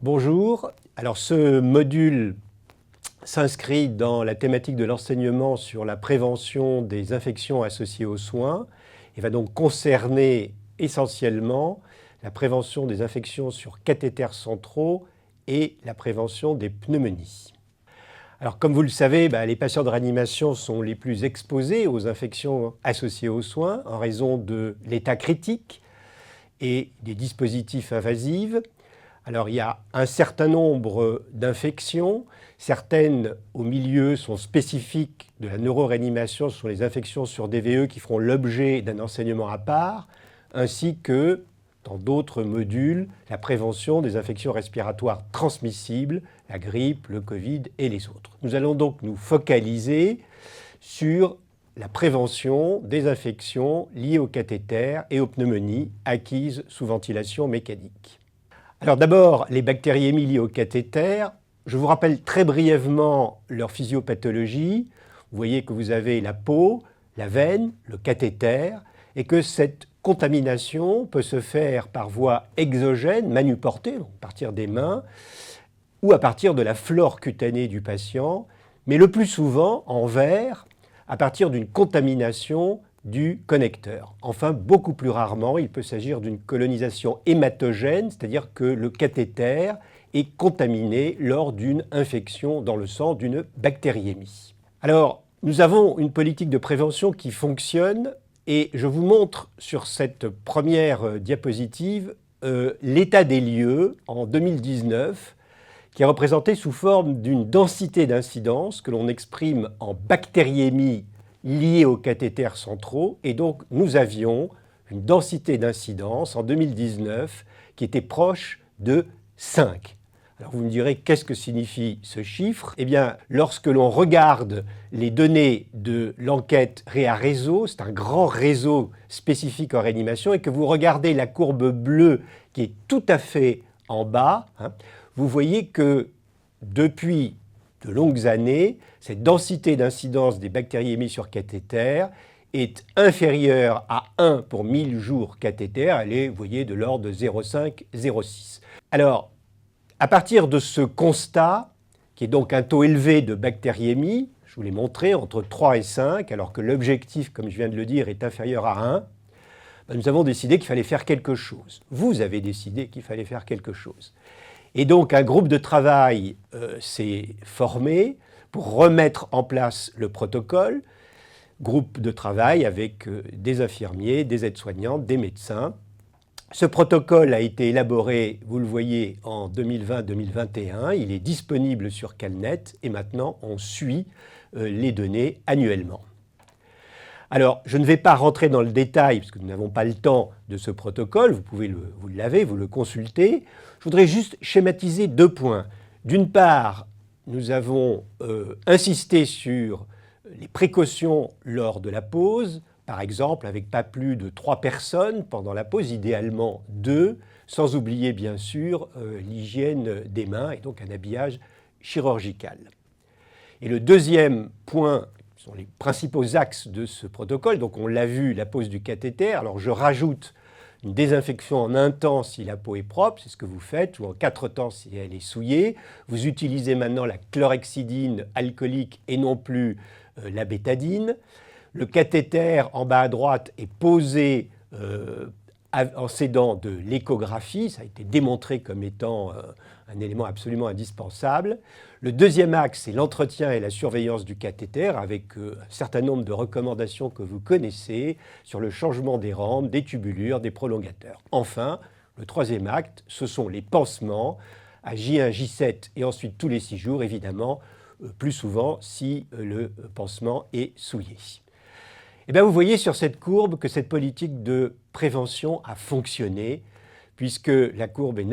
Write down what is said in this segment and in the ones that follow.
Bonjour, alors ce module s'inscrit dans la thématique de l'enseignement sur la prévention des infections associées aux soins et va donc concerner essentiellement la prévention des infections sur cathéters centraux et la prévention des pneumonies. Alors comme vous le savez, les patients de réanimation sont les plus exposés aux infections associées aux soins en raison de l'état critique et des dispositifs invasifs. Alors il y a un certain nombre d'infections, certaines au milieu sont spécifiques de la neuroréanimation, ce sont les infections sur DVE qui feront l'objet d'un enseignement à part, ainsi que dans d'autres modules, la prévention des infections respiratoires transmissibles, la grippe, le Covid et les autres. Nous allons donc nous focaliser sur la prévention des infections liées aux cathéters et aux pneumonies acquises sous ventilation mécanique. Alors d'abord, les bactériémies liées aux cathéters. Je vous rappelle très brièvement leur physiopathologie. Vous voyez que vous avez la peau, la veine, le cathéter, et que cette contamination peut se faire par voie exogène, manuportée, donc à partir des mains, ou à partir de la flore cutanée du patient, mais le plus souvent en verre, à partir d'une contamination du connecteur. Enfin, beaucoup plus rarement, il peut s'agir d'une colonisation hématogène, c'est-à-dire que le cathéter est contaminé lors d'une infection dans le sang d'une bactériémie. Alors, nous avons une politique de prévention qui fonctionne et je vous montre sur cette première diapositive l'état des lieux en 2019 qui est représenté sous forme d'une densité d'incidence que l'on exprime en bactériémie liées aux cathéters centraux, et donc nous avions une densité d'incidence en 2019 qui était proche de 5. Alors vous me direz, qu'est-ce que signifie ce chiffre? Eh bien, lorsque l'on regarde les données de l'enquête Réa-Réseau, c'est un grand réseau spécifique en réanimation, et que vous regardez la courbe bleue qui est tout à fait en bas, vous voyez que depuis de longues années, cette densité d'incidence des bactériémies sur cathéter est inférieure à 1 pour 1000 jours cathéter. Elle est, vous voyez, de l'ordre de 0,5, 0,6. Alors, à partir de ce constat, qui est donc un taux élevé de bactériémie, je vous l'ai montré, entre 3 et 5, alors que l'objectif, comme je viens de le dire, est inférieur à 1, nous avons décidé qu'il fallait faire quelque chose. Vous avez décidé qu'il fallait faire quelque chose. Et donc un groupe de travail s'est formé pour remettre en place le protocole, groupe de travail avec des infirmiers, des aides-soignantes, des médecins. Ce protocole a été élaboré, vous le voyez, en 2020-2021. Il est disponible sur Calnet et maintenant on suit les données annuellement. Alors, je ne vais pas rentrer dans le détail, parce que nous n'avons pas le temps de ce protocole, vous l'avez, vous le consultez. Je voudrais juste schématiser 2 points. D'une part, nous avons insisté sur les précautions lors de la pause, par exemple avec pas plus de 3 personnes pendant la pause, idéalement 2, sans oublier bien sûr l'hygiène des mains et donc un habillage chirurgical. Et le deuxième point, sont les principaux axes de ce protocole. Donc on l'a vu, la pose du cathéter. Alors je rajoute une désinfection en 1 temps si la peau est propre, c'est ce que vous faites, ou en 4 temps si elle est souillée. Vous utilisez maintenant la chlorhexidine alcoolique et non plus la bétadine. Le cathéter en bas à droite est posé en s'aidant de l'échographie, ça a été démontré comme étant un élément absolument indispensable. Le deuxième axe, c'est l'entretien et la surveillance du cathéter avec un certain nombre de recommandations que vous connaissez sur le changement des rampes, des tubulures, des prolongateurs. Enfin, le troisième acte, ce sont les pansements à J1, J7 et ensuite tous les 6 jours, évidemment, plus souvent si le pansement est souillé. Et bien vous voyez sur cette courbe que cette politique de prévention a fonctionné, puisque la courbe est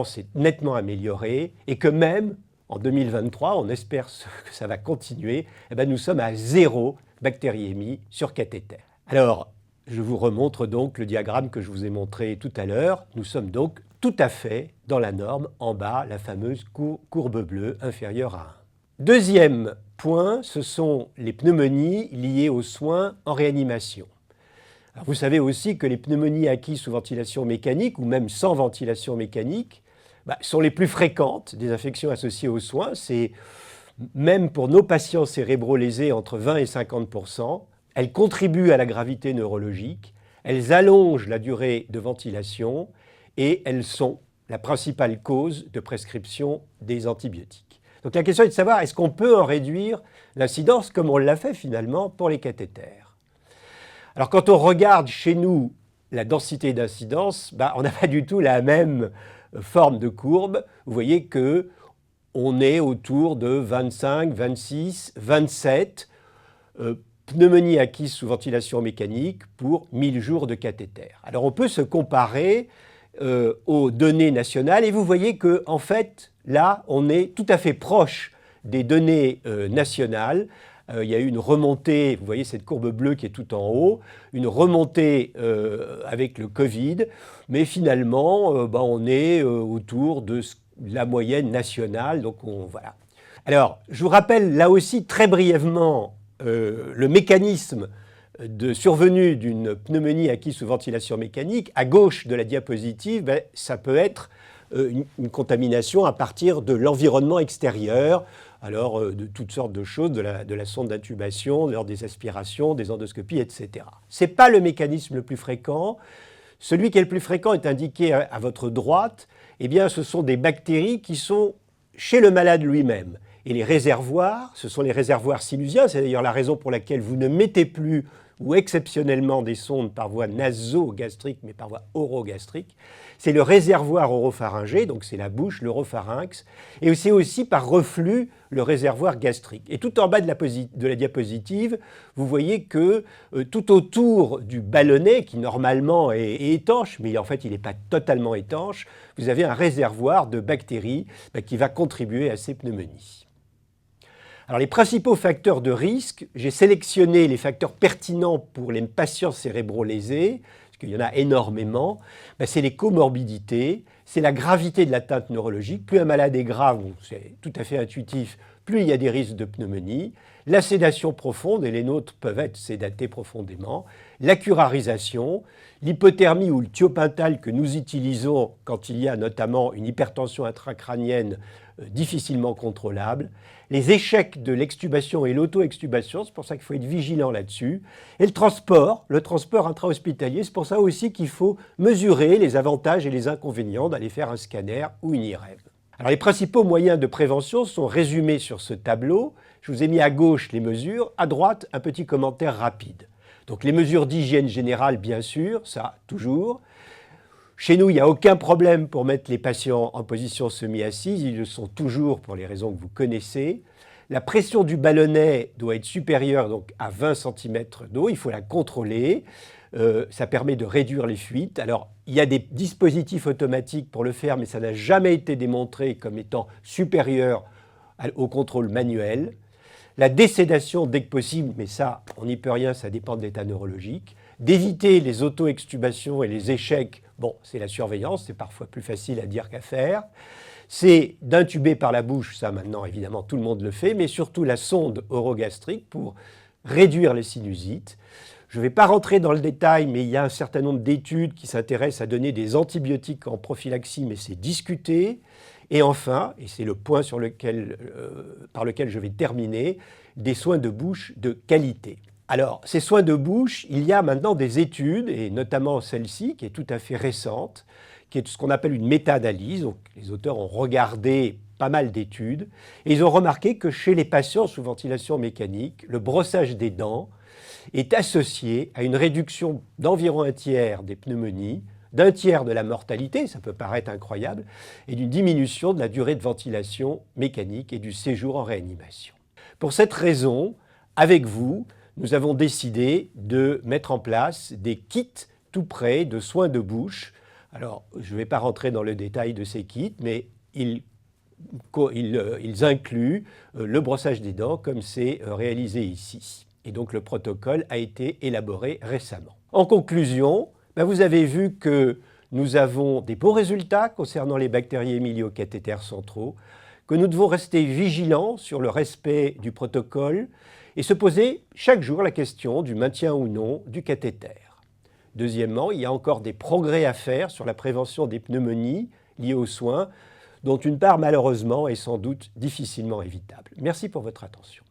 s'est nettement améliorée, et que même en 2023, on espère que ça va continuer, et bien nous sommes à 0 bactériémie sur cathéter. Alors, je vous remontre donc le diagramme que je vous ai montré tout à l'heure. Nous sommes donc tout à fait dans la norme, en bas, la fameuse courbe bleue inférieure à 1. Deuxième point, ce sont les pneumonies liées aux soins en réanimation. Alors vous savez aussi que les pneumonies acquises sous ventilation mécanique ou même sans ventilation mécanique sont les plus fréquentes des infections associées aux soins. C'est même pour nos patients cérébraux lésés entre 20 et 50%. Elles contribuent à la gravité neurologique, elles allongent la durée de ventilation et elles sont la principale cause de prescription des antibiotiques. Donc la question est de savoir, est-ce qu'on peut en réduire l'incidence comme on l'a fait finalement pour les cathéters? Alors quand on regarde chez nous la densité d'incidence, on n'a pas du tout la même forme de courbe. Vous voyez qu'on est autour de 25, 26, 27 pneumonie acquise sous ventilation mécanique pour 1000 jours de cathéter. Alors on peut se comparer aux données nationales et vous voyez qu'en fait, là, on est tout à fait proche des données nationales. Il y a eu une remontée, vous voyez cette courbe bleue qui est tout en haut, une remontée avec le Covid, mais finalement, on est autour de la moyenne nationale. Donc voilà. Alors, je vous rappelle là aussi très brièvement le mécanisme de survenue d'une pneumonie acquise sous ventilation mécanique. À gauche de la diapositive, ça peut être une contamination à partir de l'environnement extérieur, alors de toutes sortes de choses, de la sonde d'intubation, lors des aspirations, des endoscopies, etc. Ce n'est pas le mécanisme le plus fréquent. Celui qui est le plus fréquent est indiqué à votre droite. Eh bien, ce sont des bactéries qui sont chez le malade lui-même. Et les réservoirs, ce sont les réservoirs sinusiens. C'est d'ailleurs la raison pour laquelle vous ne mettez plus ou exceptionnellement des sondes par voie nasogastrique, mais par voie orogastrique. C'est le réservoir oropharyngé, donc c'est la bouche, l'oropharynx, et c'est aussi par reflux le réservoir gastrique. Et tout en bas de la diapositive, vous voyez que tout autour du ballonnet, qui normalement est étanche, mais en fait il n'est pas totalement étanche, vous avez un réservoir de bactéries qui va contribuer à ces pneumonies. Alors les principaux facteurs de risque, j'ai sélectionné les facteurs pertinents pour les patients cérébraux lésés, parce qu'il y en a énormément, c'est les comorbidités, c'est la gravité de l'atteinte neurologique. Plus un malade est grave, c'est tout à fait intuitif, plus il y a des risques de pneumonie, la sédation profonde, et les nôtres peuvent être sédatés profondément, la curarisation, l'hypothermie ou le thiopental que nous utilisons quand il y a notamment une hypertension intracrânienne difficilement contrôlable, les échecs de l'extubation et l'auto-extubation, c'est pour ça qu'il faut être vigilant là-dessus, et le transport intra-hospitalier, c'est pour ça aussi qu'il faut mesurer les avantages et les inconvénients d'aller faire un scanner ou une IRM. Alors les principaux moyens de prévention sont résumés sur ce tableau. Je vous ai mis à gauche les mesures, à droite un petit commentaire rapide. Donc les mesures d'hygiène générale, bien sûr, ça toujours. Chez nous, il n'y a aucun problème pour mettre les patients en position semi-assise, ils le sont toujours pour les raisons que vous connaissez. La pression du ballonnet doit être supérieure donc, à 20 cm d'eau, il faut la contrôler, ça permet de réduire les fuites. Alors, il y a des dispositifs automatiques pour le faire, mais ça n'a jamais été démontré comme étant supérieur au contrôle manuel. La désédation dès que possible, mais ça, on n'y peut rien, ça dépend de l'état neurologique. D'éviter les auto-extubations et les échecs, c'est la surveillance, c'est parfois plus facile à dire qu'à faire. C'est d'intuber par la bouche, ça maintenant évidemment tout le monde le fait, mais surtout la sonde orogastrique pour réduire les sinusites. Je ne vais pas rentrer dans le détail, mais il y a un certain nombre d'études qui s'intéressent à donner des antibiotiques en prophylaxie, mais c'est discuté. Et enfin, et c'est le point par lequel je vais terminer, des soins de bouche de qualité. Alors, ces soins de bouche, il y a maintenant des études, et notamment celle-ci, qui est tout à fait récente, qui est ce qu'on appelle une méta-analyse. Donc, les auteurs ont regardé pas mal d'études, et ils ont remarqué que chez les patients sous ventilation mécanique, le brossage des dents est associé à une réduction d'environ un tiers des pneumonies, d'un tiers de la mortalité, ça peut paraître incroyable, et d'une diminution de la durée de ventilation mécanique et du séjour en réanimation. Pour cette raison, avec vous, nous avons décidé de mettre en place des kits tout prêts de soins de bouche. Alors, je ne vais pas rentrer dans le détail de ces kits, mais ils incluent le brossage des dents comme c'est réalisé ici. Et donc, le protocole a été élaboré récemment. En conclusion, vous avez vu que nous avons des bons résultats concernant les bactéries hémiliocathétères centraux, que nous devons rester vigilants sur le respect du protocole et se poser chaque jour la question du maintien ou non du cathéter. Deuxièmement, il y a encore des progrès à faire sur la prévention des pneumonies liées aux soins. dont une part malheureusement est sans doute difficilement évitable. Merci pour votre attention.